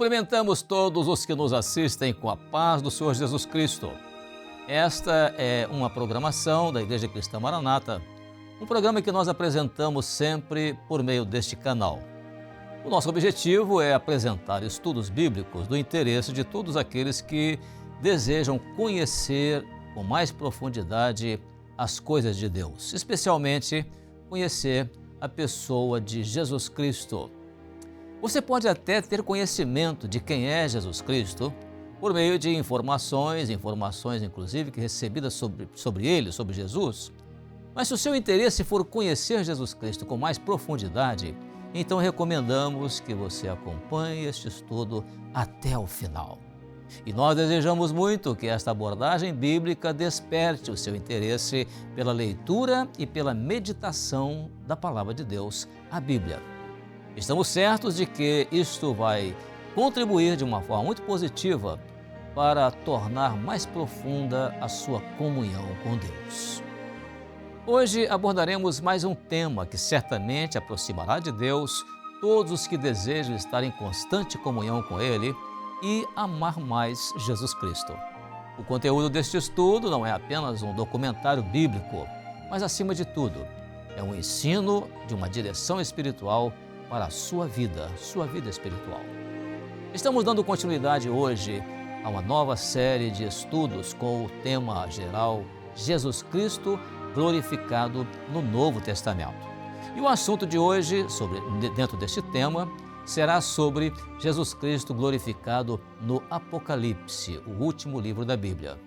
Cumprimentamos todos os que nos assistem com a paz do Senhor Jesus Cristo. Esta é uma programação da Igreja Cristã Maranata, um programa que nós apresentamos sempre por meio deste canal. O nosso objetivo é apresentar estudos bíblicos do interesse de todos aqueles que desejam conhecer com mais profundidade as coisas de Deus, especialmente conhecer a pessoa de Jesus Cristo. Você pode até ter conhecimento de quem é Jesus Cristo por meio de informações inclusive que recebidas sobre ele, sobre Jesus. Mas se o seu interesse for conhecer Jesus Cristo com mais profundidade, então recomendamos que você acompanhe este estudo até o final. E nós desejamos muito que esta abordagem bíblica desperte o seu interesse pela leitura e pela meditação da Palavra de Deus, a Bíblia. Estamos certos de que isto vai contribuir de uma forma muito positiva para tornar mais profunda a sua comunhão com Deus. Hoje abordaremos mais um tema que certamente aproximará de Deus todos os que desejam estar em constante comunhão com Ele e amar mais Jesus Cristo. O conteúdo deste estudo não é apenas um documentário bíblico, mas acima de tudo, é um ensino de uma direção espiritual para a sua vida espiritual. Estamos dando continuidade hoje a uma nova série de estudos com o tema geral Jesus Cristo glorificado no Novo Testamento. E o assunto de hoje, dentro deste tema, será sobre Jesus Cristo glorificado no Apocalipse, o último livro da Bíblia.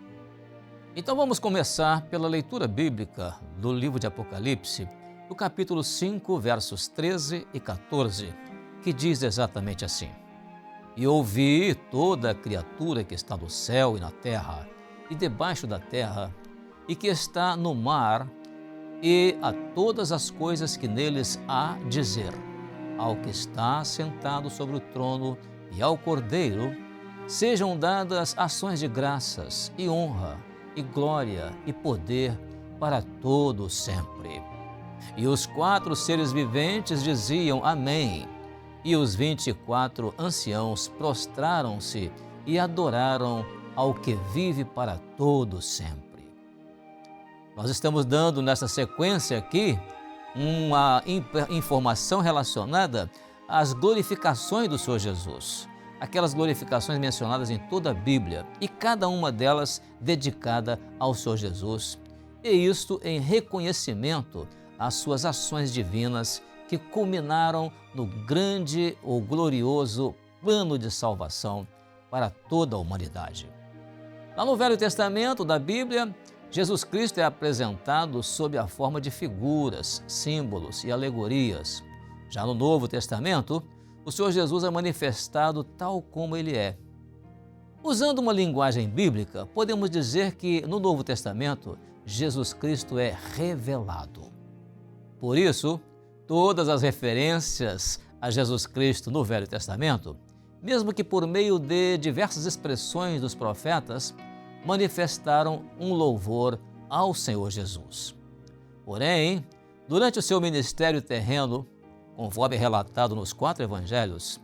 Então vamos começar pela leitura bíblica do livro de Apocalipse, no capítulo 5, versos 13 e 14, que diz exatamente assim: E ouvi toda a criatura que está no céu e na terra, e debaixo da terra, e que está no mar, e a todas as coisas que neles há dizer, ao que está sentado sobre o trono e ao Cordeiro, sejam dadas ações de graças e honra e glória e poder para todo sempre. E os 4 seres viventes diziam Amém, e os 24 anciãos prostraram-se e adoraram ao que vive para todo sempre. Nós estamos dando nessa sequência aqui uma informação relacionada às glorificações do Senhor Jesus, aquelas glorificações mencionadas em toda a Bíblia, e cada uma delas dedicada ao Senhor Jesus, e isto em reconhecimento às suas ações divinas que culminaram no grande ou glorioso plano de salvação para toda a humanidade. Lá no Velho Testamento da Bíblia, Jesus Cristo é apresentado sob a forma de figuras, símbolos e alegorias. Já no Novo Testamento, o Senhor Jesus é manifestado tal como Ele é. Usando uma linguagem bíblica, podemos dizer que no Novo Testamento, Jesus Cristo é revelado. Por isso, todas as referências a Jesus Cristo no Velho Testamento, mesmo que por meio de diversas expressões dos profetas, manifestaram um louvor ao Senhor Jesus. Porém, durante o seu ministério terreno, conforme relatado nos 4 evangelhos,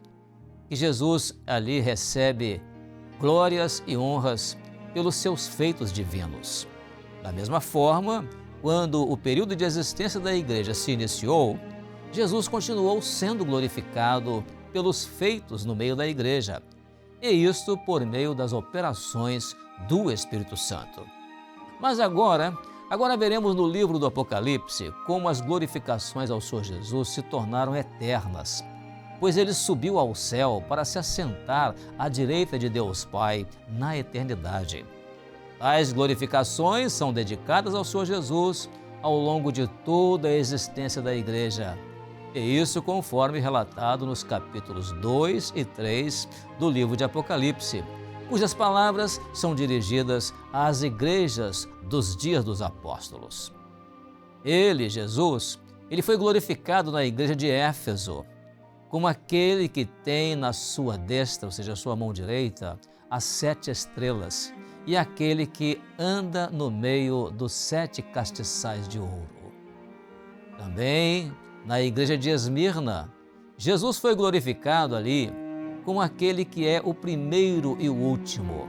que Jesus ali recebe glórias e honras pelos seus feitos divinos. Da mesma forma, quando o período de existência da igreja se iniciou, Jesus continuou sendo glorificado pelos feitos no meio da igreja, e isto por meio das operações do Espírito Santo. Mas agora veremos no livro do Apocalipse como as glorificações ao Senhor Jesus se tornaram eternas, pois ele subiu ao céu para se assentar à direita de Deus Pai na eternidade. Tais glorificações são dedicadas ao Senhor Jesus ao longo de toda a existência da igreja. E isso conforme relatado nos capítulos 2 e 3 do livro de Apocalipse, cujas palavras são dirigidas às igrejas dos dias dos apóstolos. Ele, Jesus, ele foi glorificado na igreja de Éfeso, como aquele que tem na sua destra, ou seja, a sua mão direita, as 7 estrelas, e aquele que anda no meio dos 7 castiçais de ouro. Também na igreja de Esmirna, Jesus foi glorificado ali como aquele que é o primeiro e o último,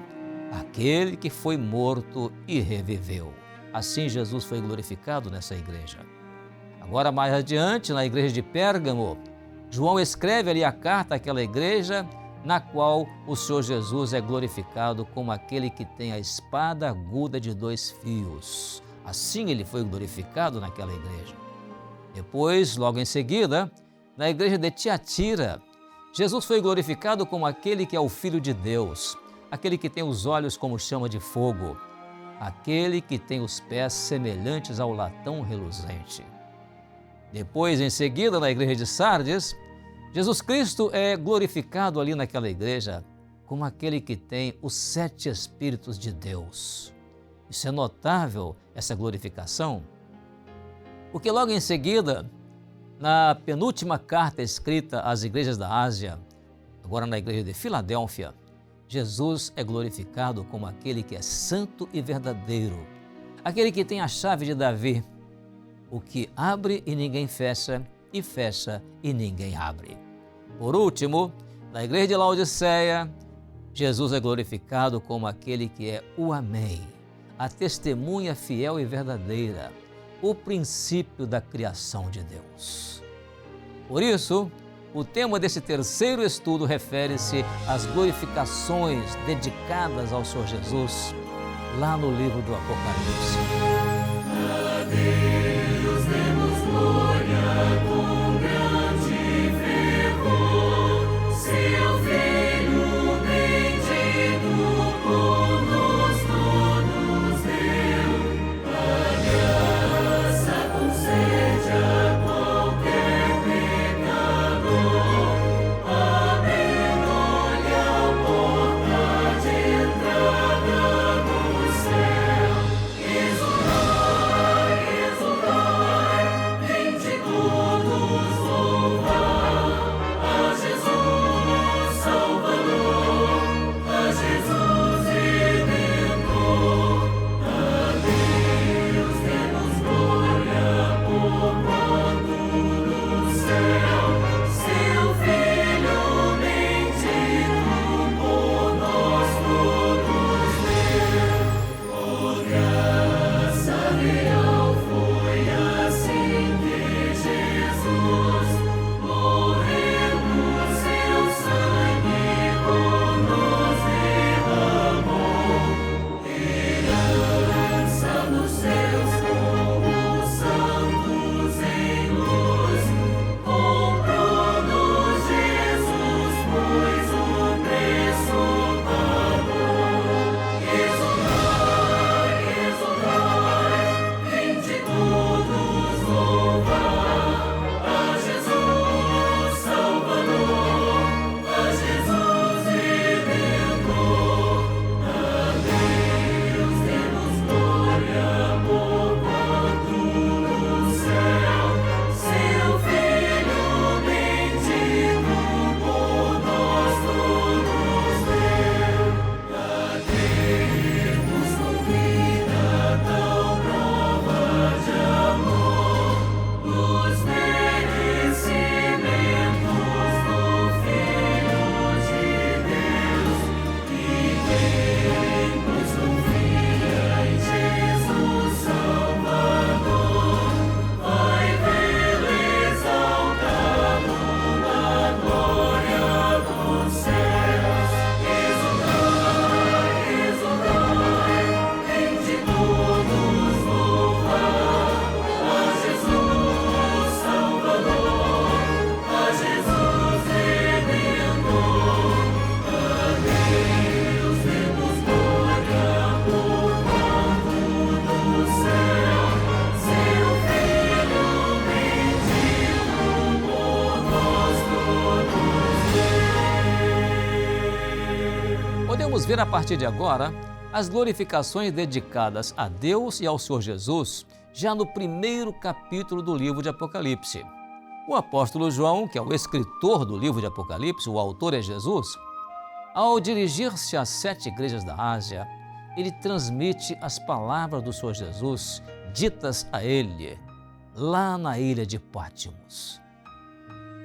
aquele que foi morto e reviveu. Assim Jesus foi glorificado nessa igreja. Agora, mais adiante, na igreja de Pérgamo, João escreve ali a carta àquela igreja, na qual o Senhor Jesus é glorificado como aquele que tem a espada aguda de 2 fios. Assim ele foi glorificado naquela igreja. Depois, logo em seguida, na igreja de Tiatira, Jesus foi glorificado como aquele que é o Filho de Deus, aquele que tem os olhos como chama de fogo, aquele que tem os pés semelhantes ao latão reluzente. Depois, em seguida, na igreja de Sardes, Jesus Cristo é glorificado ali naquela igreja como aquele que tem os 7 Espíritos de Deus. Isso é notável, essa glorificação, porque logo em seguida, na penúltima carta escrita às igrejas da Ásia, agora na igreja de Filadélfia, Jesus é glorificado como aquele que é santo e verdadeiro, aquele que tem a chave de Davi, o que abre e ninguém fecha, e fecha e ninguém abre. Por último, na igreja de Laodiceia, Jesus é glorificado como aquele que é o Amém, a testemunha fiel e verdadeira, o princípio da criação de Deus. Por isso, o tema desse terceiro estudo refere-se às glorificações dedicadas ao Senhor Jesus, lá no livro do Apocalipse. A Deus demos glória com grande fervor, seu Filho bendito por nós todos deu. A graça concede a qualquer pecador, abrindo-lhe a porta de entrada no céu. Vamos ver a partir de agora as glorificações dedicadas a Deus e ao Senhor Jesus, já no primeiro capítulo do livro de Apocalipse. O apóstolo João, que é o escritor do livro de Apocalipse, o autor é Jesus, ao dirigir-se às 7 igrejas da Ásia, ele transmite as palavras do Senhor Jesus ditas a ele, lá na ilha de Pátimos.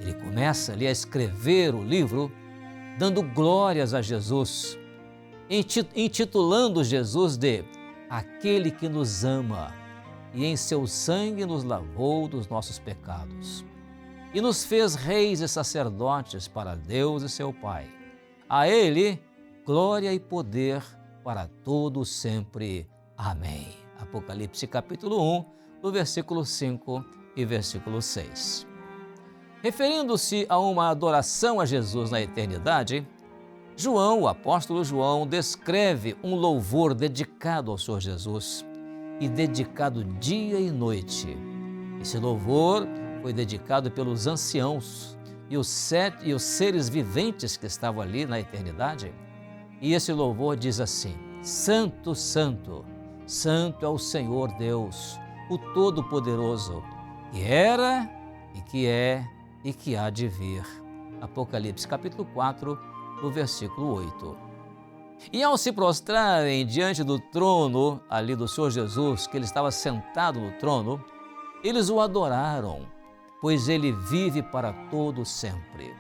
Ele começa ali a escrever o livro dando glórias a Jesus, intitulando Jesus de aquele que nos ama e em seu sangue nos lavou dos nossos pecados e nos fez reis e sacerdotes para Deus e seu Pai. A Ele, glória e poder para todos sempre. Amém. Apocalipse capítulo 1, do versículo 5 e versículo 6. Referindo-se a uma adoração a Jesus na eternidade, João, o apóstolo João, descreve um louvor dedicado ao Senhor Jesus e dedicado dia e noite. Esse louvor foi dedicado pelos anciãos e os seres viventes que estavam ali na eternidade. E esse louvor diz assim: Santo, Santo, Santo é o Senhor Deus, o Todo-Poderoso, que era e que é e que há de vir. Apocalipse capítulo 4, no versículo 8. E ao se prostrarem diante do trono ali do Senhor Jesus, que ele estava sentado no trono, eles o adoraram, pois ele vive para todo sempre.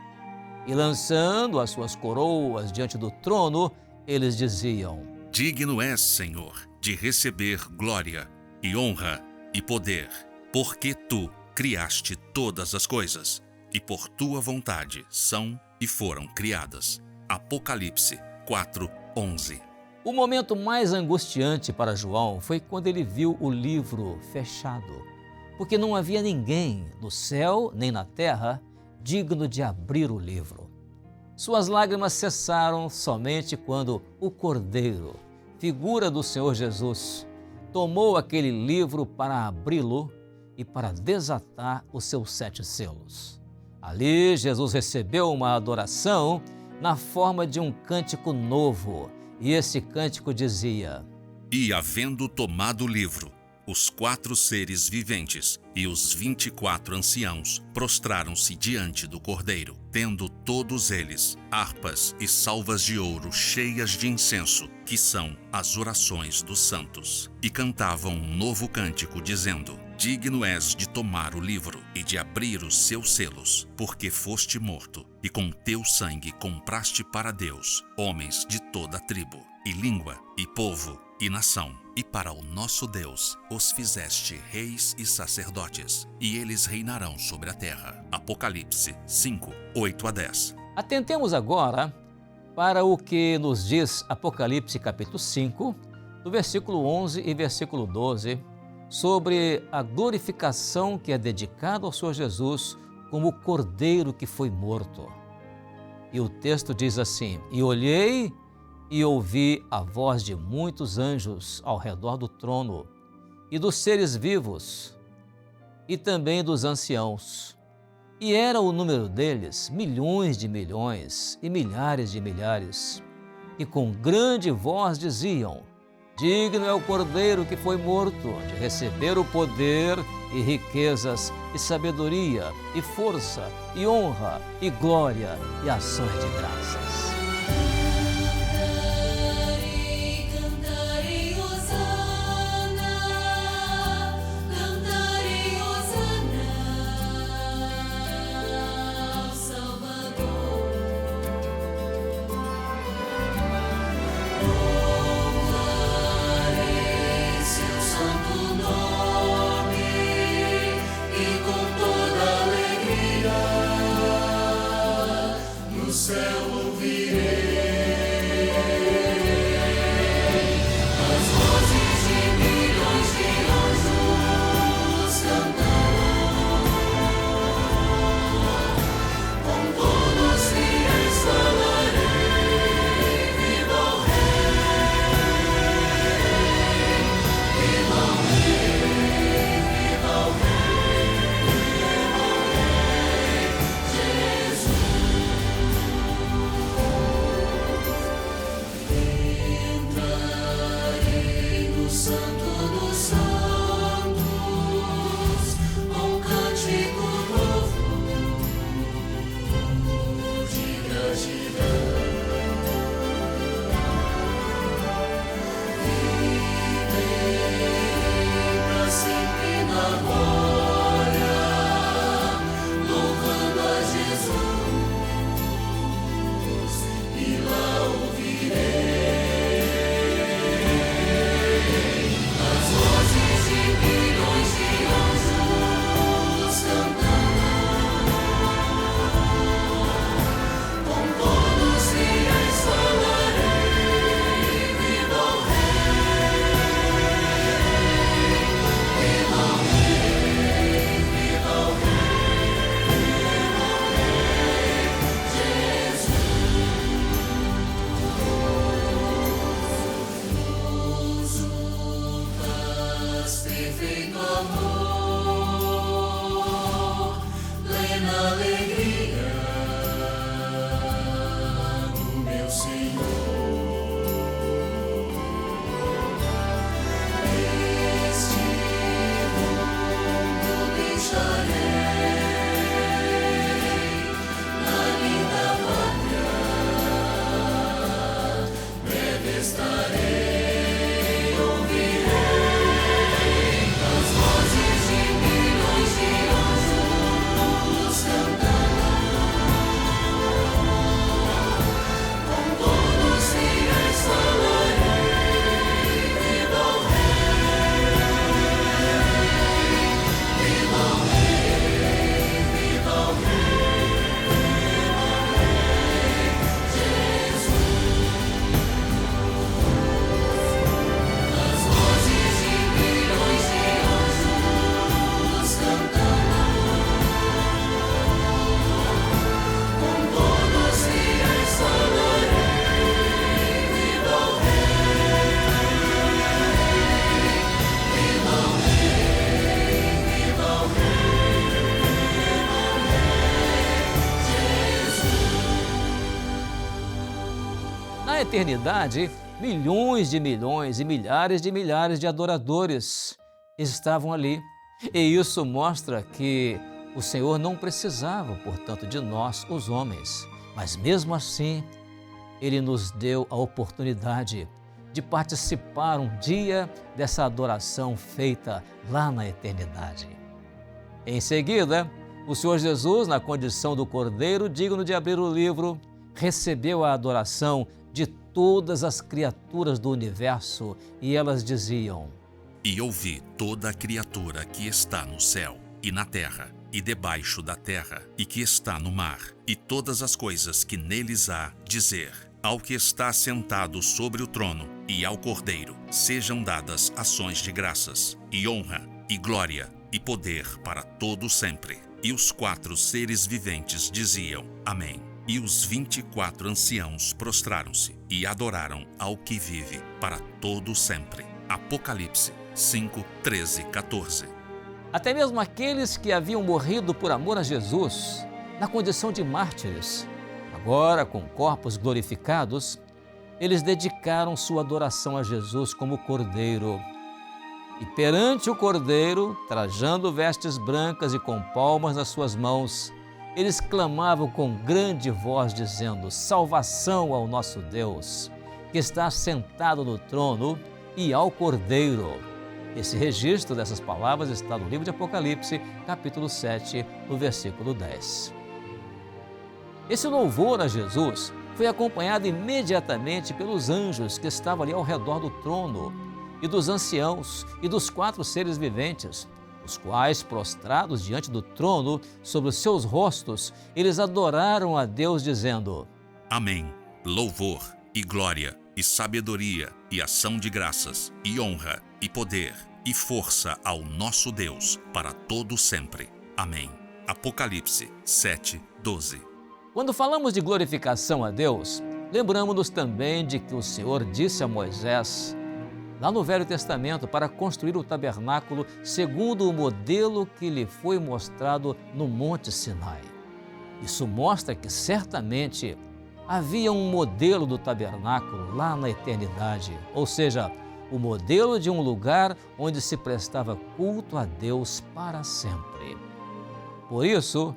E lançando as suas coroas diante do trono, eles diziam: Digno és, Senhor, de receber glória e honra e poder, porque tu criaste todas as coisas, e por tua vontade são e foram criadas. Apocalipse 4:11. O momento mais angustiante para João foi quando ele viu o livro fechado, porque não havia ninguém no céu nem na terra digno de abrir o livro. Suas lágrimas cessaram somente quando o Cordeiro, figura do Senhor Jesus, tomou aquele livro para abri-lo e para desatar os seus 7 selos. Ali, Jesus recebeu uma adoração na forma de um cântico novo, e esse cântico dizia: E havendo tomado o livro, os 4 seres viventes e os 24 anciãos prostraram-se diante do Cordeiro, tendo todos eles harpas e salvas de ouro cheias de incenso, que são as orações dos santos, e cantavam um novo cântico, dizendo: Digno és de tomar o livro e de abrir os seus selos, porque foste morto, e com teu sangue compraste para Deus homens de toda tribo, e língua, e povo, e nação, e para o nosso Deus os fizeste reis e sacerdotes, e eles reinarão sobre a terra. Apocalipse 5:8-10. Atentemos agora para o que nos diz Apocalipse capítulo 5, do versículo 11 e versículo 12, sobre a glorificação que é dedicada ao Senhor Jesus como o Cordeiro que foi morto. E o texto diz assim: E olhei e ouvi a voz de muitos anjos ao redor do trono, e dos seres vivos, e também dos anciãos. E era o número deles milhões de milhões e milhares de milhares, e com grande voz diziam: Digno é o Cordeiro que foi morto de receber o poder e riquezas e sabedoria e força e honra e glória e ações de graças. eternidade, milhões e milhares de adoradores estavam ali. E isso mostra que o Senhor não precisava, portanto, de nós, os homens. Mas mesmo assim, Ele nos deu a oportunidade de participar um dia dessa adoração feita lá na eternidade. Em seguida, o Senhor Jesus, na condição do Cordeiro digno de abrir o livro, recebeu a adoração de todas as criaturas do universo e elas diziam: E ouvi toda a criatura que está no céu e na terra e debaixo da terra e que está no mar e todas as coisas que neles há dizer: Ao que está sentado sobre o trono e ao Cordeiro sejam dadas ações de graças e honra e glória e poder para todo sempre. E os 4 seres viventes diziam: Amém. E os 24 anciãos prostraram-se e adoraram ao que vive para todo sempre. Apocalipse 5, 13, 14. Até mesmo aqueles que haviam morrido por amor a Jesus, na condição de mártires, agora com corpos glorificados, eles dedicaram sua adoração a Jesus como Cordeiro. E perante o Cordeiro, trajando vestes brancas e com palmas nas suas mãos, eles clamavam com grande voz, dizendo: Salvação ao nosso Deus, que está sentado no trono, e ao Cordeiro. Esse registro dessas palavras está no livro de Apocalipse, capítulo 7, no versículo 10. Esse louvor a Jesus foi acompanhado imediatamente pelos anjos que estavam ali ao redor do trono, e dos anciãos e dos 4 seres viventes, os quais, prostrados diante do trono, sobre os seus rostos, eles adoraram a Deus, dizendo: Amém. Louvor e glória e sabedoria e ação de graças e honra e poder e força ao nosso Deus para todo sempre. Amém. Apocalipse 7, 12. Quando falamos de glorificação a Deus, lembramos-nos também de que o Senhor disse a Moisés, lá no Velho Testamento, para construir o tabernáculo segundo o modelo que lhe foi mostrado no Monte Sinai. Isso mostra que certamente havia um modelo do tabernáculo lá na eternidade, ou seja, o modelo de um lugar onde se prestava culto a Deus para sempre. Por isso,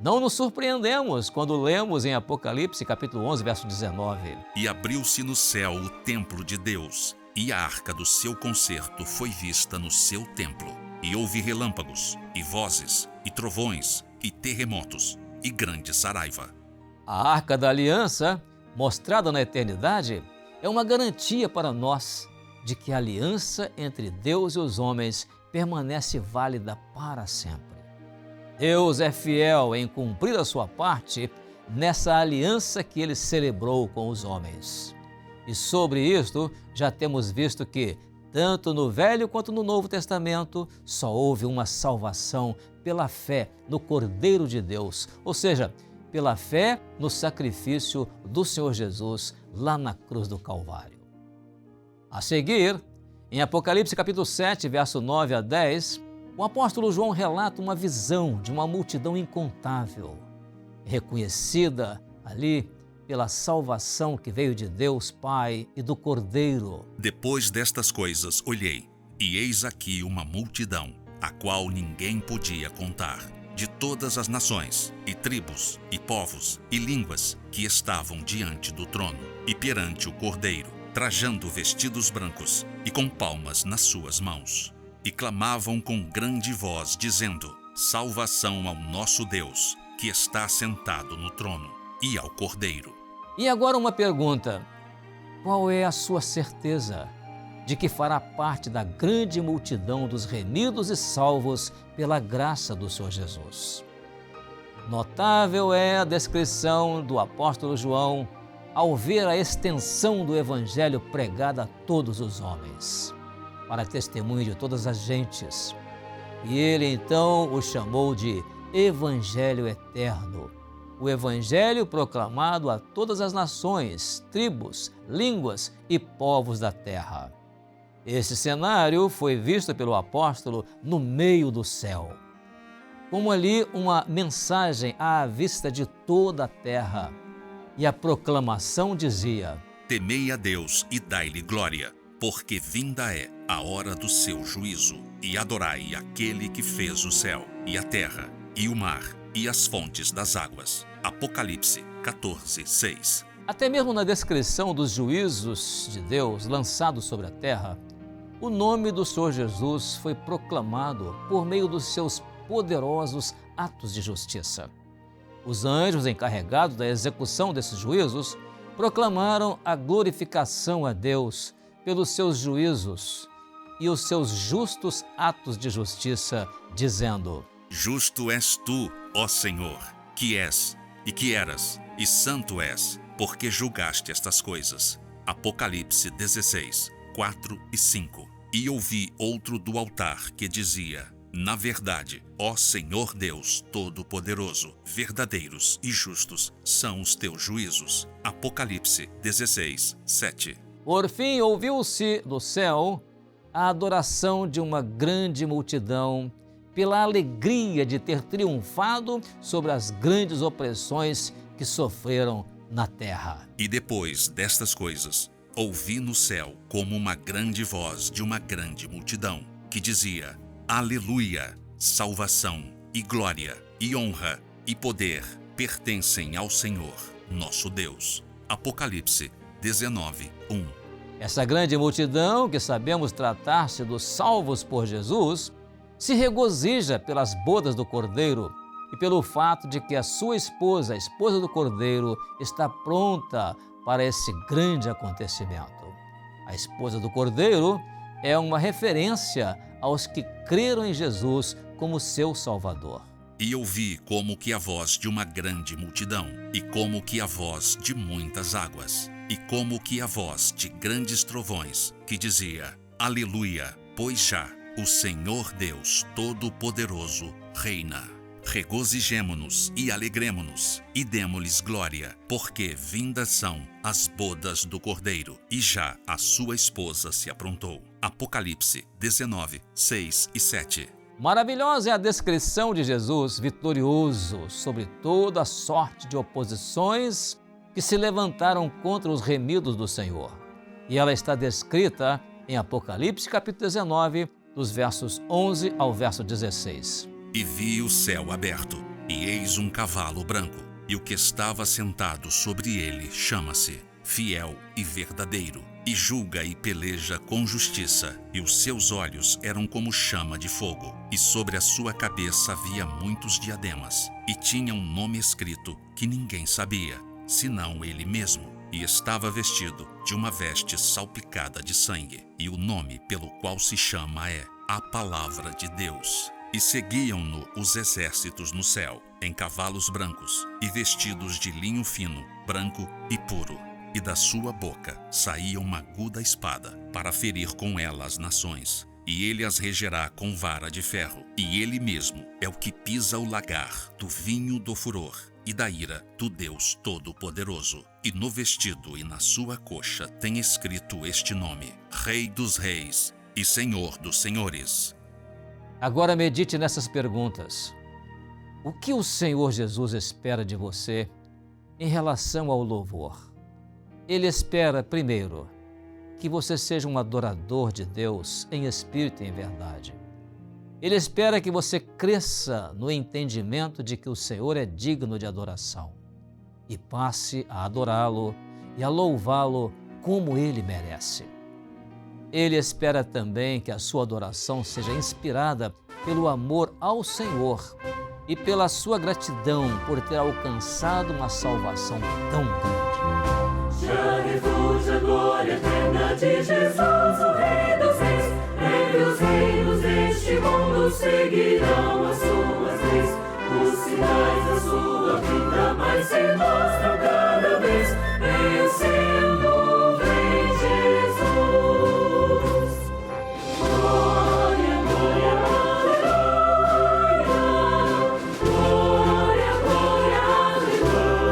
não nos surpreendemos quando lemos em Apocalipse capítulo 11, verso 19. E abriu-se no céu o templo de Deus, e a arca do seu concerto foi vista no seu templo. E houve relâmpagos, e vozes, e trovões, e terremotos, e grande saraiva. A Arca da Aliança, mostrada na eternidade, é uma garantia para nós de que a aliança entre Deus e os homens permanece válida para sempre. Deus é fiel em cumprir a sua parte nessa aliança que Ele celebrou com os homens. E sobre isto, já temos visto que, tanto no Velho quanto no Novo Testamento, só houve uma salvação pela fé no Cordeiro de Deus, ou seja, pela fé no sacrifício do Senhor Jesus lá na cruz do Calvário. A seguir, em Apocalipse capítulo 7, verso 9 a 10, o apóstolo João relata uma visão de uma multidão incontável, reconhecida ali pela salvação que veio de Deus Pai e do Cordeiro. Depois destas coisas olhei, e eis aqui uma multidão, a qual ninguém podia contar, de todas as nações, e tribos, e povos, e línguas, que estavam diante do trono, e perante o Cordeiro, trajando vestidos brancos, e com palmas nas suas mãos. E clamavam com grande voz, dizendo: Salvação ao nosso Deus, que está sentado no trono, e ao Cordeiro. E agora uma pergunta: qual é a sua certeza de que fará parte da grande multidão dos remidos e salvos pela graça do Senhor Jesus? Notável é a descrição do apóstolo João ao ver a extensão do evangelho pregado a todos os homens, para testemunho de todas as gentes. E ele então o chamou de Evangelho Eterno, o Evangelho proclamado a todas as nações, tribos, línguas e povos da terra. Esse cenário foi visto pelo apóstolo no meio do céu, como ali uma mensagem à vista de toda a terra. E a proclamação dizia: Temei a Deus e dai-lhe glória, porque vinda é a hora do seu juízo. E adorai aquele que fez o céu, e a terra, e o mar, e as fontes das águas. Apocalipse 14:6. Até mesmo na descrição dos juízos de Deus lançados sobre a terra, o nome do Senhor Jesus foi proclamado por meio dos seus poderosos atos de justiça. Os anjos encarregados da execução desses juízos proclamaram a glorificação a Deus pelos seus juízos e os seus justos atos de justiça, dizendo: Justo és tu, ó Senhor, que és e que eras, e santo és, porque julgaste estas coisas. Apocalipse 16, 4 e 5. E ouvi outro do altar que dizia: Na verdade, ó Senhor Deus Todo-Poderoso, verdadeiros e justos são os teus juízos. Apocalipse 16, 7. Por fim, ouviu-se do céu a adoração de uma grande multidão pela alegria de ter triunfado sobre as grandes opressões que sofreram na terra. E depois destas coisas, ouvi no céu como uma grande voz de uma grande multidão, que dizia: Aleluia! Salvação e glória e honra e poder pertencem ao Senhor, nosso Deus. Apocalipse 19, 1. Essa grande multidão, que sabemos tratar-se dos salvos por Jesus, se regozija pelas bodas do Cordeiro e pelo fato de que a sua esposa, a esposa do Cordeiro, está pronta para esse grande acontecimento. A esposa do Cordeiro é uma referência aos que creram em Jesus como seu Salvador. E ouvi como que a voz de uma grande multidão, e como que a voz de muitas águas, e como que a voz de grandes trovões, que dizia: Aleluia, pois já o Senhor Deus Todo-Poderoso reina. Regozijemo-nos e alegremo-nos, e demo-lhes glória, porque vindas são as bodas do Cordeiro, e já a sua esposa se aprontou. Apocalipse 19, 6 e 7. Maravilhosa é a descrição de Jesus vitorioso sobre toda a sorte de oposições que se levantaram contra os remidos do Senhor. E ela está descrita em Apocalipse capítulo 19, dos versos 11 ao verso 16. E vi o céu aberto, e eis um cavalo branco, e o que estava sentado sobre ele chama-se Fiel e Verdadeiro, e julga e peleja com justiça, e os seus olhos eram como chama de fogo, e sobre a sua cabeça havia muitos diademas, e tinha um nome escrito que ninguém sabia, senão ele mesmo, e estava vestido de uma veste salpicada de sangue, e o nome pelo qual se chama é a Palavra de Deus. E seguiam-no os exércitos no céu, em cavalos brancos, e vestidos de linho fino, branco e puro. E da sua boca saía uma aguda espada, para ferir com ela as nações. E ele as regerá com vara de ferro. E ele mesmo é o que pisa o lagar do vinho do furor e da ira do Deus Todo-Poderoso. E no vestido e na sua coxa tem escrito este nome: Rei dos Reis e Senhor dos Senhores. Agora medite nessas perguntas. O que o Senhor Jesus espera de você em relação ao louvor? Ele espera, primeiro, que você seja um adorador de Deus em espírito e em verdade. Ele espera que você cresça no entendimento de que o Senhor é digno de adoração e passe a adorá-lo e a louvá-lo como ele merece. Ele espera também que a sua adoração seja inspirada pelo amor ao Senhor e pela sua gratidão por ter alcançado uma salvação tão grande. Já refulge a glória eterna de Jesus, o Rei dos Reis. E os reinos deste mundo seguirão as suas leis. Os sinais da sua vida mais se mostram cada vez. Vencendo vem Jesus. Glória, glória, aleluia. Glória, glória, aleluia.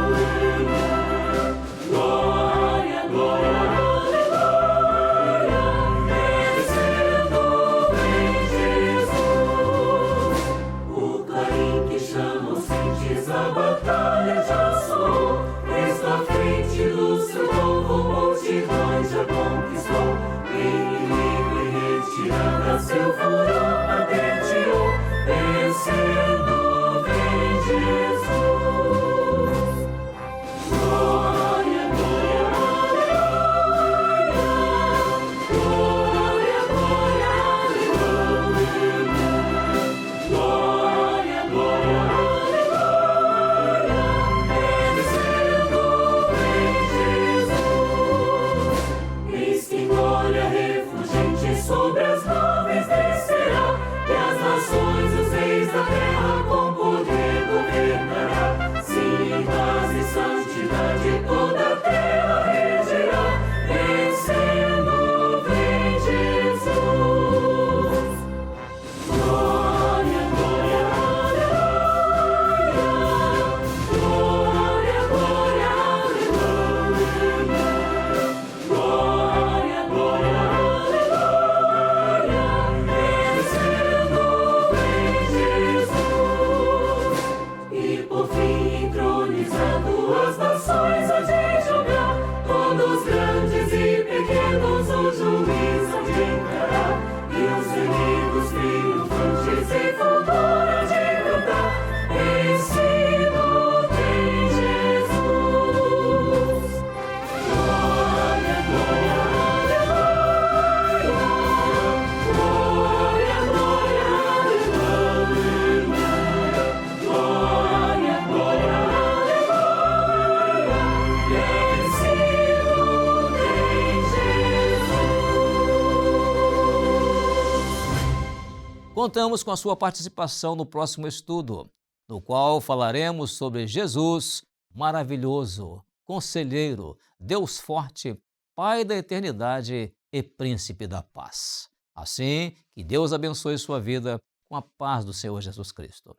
Glória, glória, aleluia. Vencendo vem Jesus. O Contamos com a sua participação no próximo estudo, no qual falaremos sobre Jesus maravilhoso, conselheiro, Deus forte, Pai da eternidade e Príncipe da paz. Assim, que Deus abençoe sua vida com a paz do Senhor Jesus Cristo.